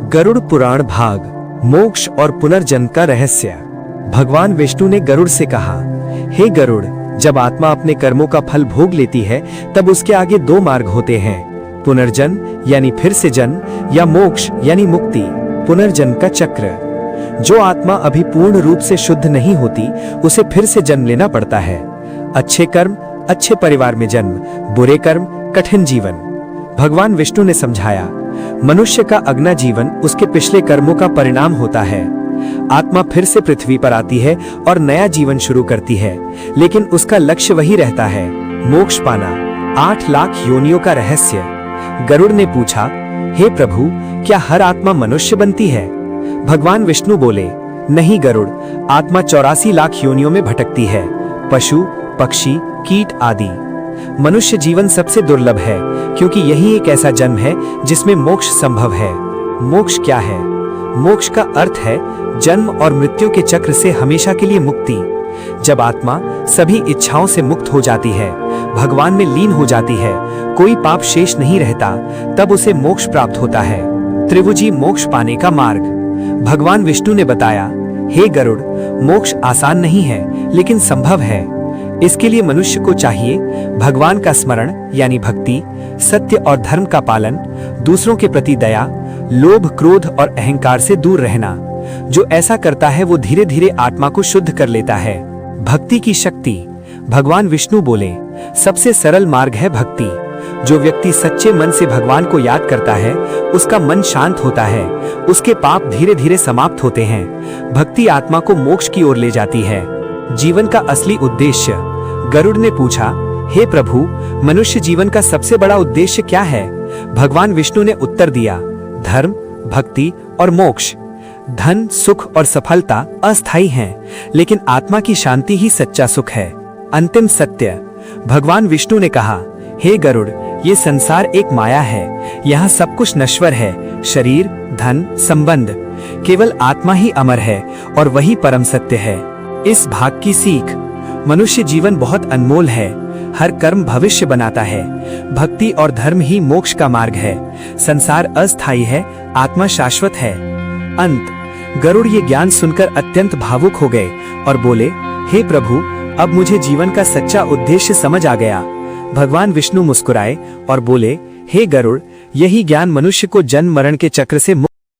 गरुड़ पुराण भाग मोक्ष और पुनर्जन्म का रहस्य। भगवान विष्णु ने गरुड़ से कहा, हे गरुड़, जब आत्मा अपने कर्मों का फल भोग लेती है तब उसके आगे दो मार्ग होते हैं, पुनर्जन्म यानी फिर से जन्म, या मोक्ष यानी मुक्ति, पुनर्जन्म का चक्र। जो आत्मा अभी पूर्ण रूप से शुद्ध नहीं होती उसे फिर से जन्म लेना पड़ता है। अच्छे कर्म, अच्छे परिवार में जन्म, बुरे कर्म, कठिन जीवन। भगवान विष्णु ने समझाया, मनुष्य का अगला जीवन उसके पिछले कर्मों का परिणाम होता है। आत्मा फिर से पृथ्वी पर आती है और नया जीवन शुरू करती है, लेकिन उसका लक्ष्य वही रहता है, मोक्ष पाना। 8 लाख योनियों का रहस्य। गरुड़ ने पूछा, हे प्रभु, क्या हर आत्मा मनुष्य बनती है? भगवान विष्णु बोले, नहीं गरुड़, आत्मा 84 लाख योनियों में भटकती है, पशु, पक्षी, कीट आदि। मनुष्य जीवन सबसे दुर्लभ है, क्योंकि यही एक ऐसा जन्म है जिसमें मोक्ष संभव है। मोक्ष क्या है? मोक्ष का अर्थ है जन्म और मृत्यु के चक्र से हमेशा के लिए मुक्ति। जब आत्मा सभी इच्छाओं से मुक्त हो जाती है, भगवान में लीन हो जाती है, कोई पाप शेष नहीं रहता, तब उसे मोक्ष प्राप्त होता है। त्रिभुजी मोक्ष पाने का मार्ग। भगवान विष्णु ने बताया, हे गरुड़, मोक्ष आसान नहीं है, लेकिन संभव है। इसके लिए मनुष्य को चाहिए भगवान का स्मरण यानी भक्ति, सत्य और धर्म का पालन, दूसरों के प्रति दया, लोभ, क्रोध और अहंकार से दूर रहना। जो ऐसा करता है वो धीरे धीरे आत्मा को शुद्ध कर लेता है। भक्ति की शक्ति। भगवान विष्णु बोले, सबसे सरल मार्ग है भक्ति। जो व्यक्ति सच्चे मन से भगवान को याद करता है, उसका मन शांत होता है, उसके पाप धीरे धीरे समाप्त होते हैं। भक्ति आत्मा को मोक्ष की ओर ले जाती है। जीवन का असली उद्देश्य। गरुड़ ने पूछा, हे प्रभु, मनुष्य जीवन का सबसे बड़ा उद्देश्य क्या है? भगवान विष्णु ने उत्तर दिया, धर्म, भक्ति और मोक्ष। धन, सुख और सफलता अस्थायी हैं, लेकिन आत्मा की शांति ही सच्चा सुख है। अंतिम सत्य। भगवान विष्णु ने कहा, हे गरुड़, ये संसार एक माया है, यहाँ सब कुछ नश्वर है, शरीर, धन, संबंध। केवल आत्मा ही अमर है और वही परम सत्य है। इस भाग की सीख। मनुष्य जीवन बहुत अनमोल है, हर कर्म भविष्य बनाता है। भक्ति और धर्म ही मोक्ष का मार्ग है। संसार अस्थायी है, आत्मा शाश्वत है। अंत। गरुड़ ये ज्ञान सुनकर अत्यंत भावुक हो गए और बोले, हे प्रभु, अब मुझे जीवन का सच्चा उद्देश्य समझ आ गया। भगवान विष्णु मुस्कुराए और बोले, हे गरुड़, यही ज्ञान मनुष्य को जन्म मरण के चक्र से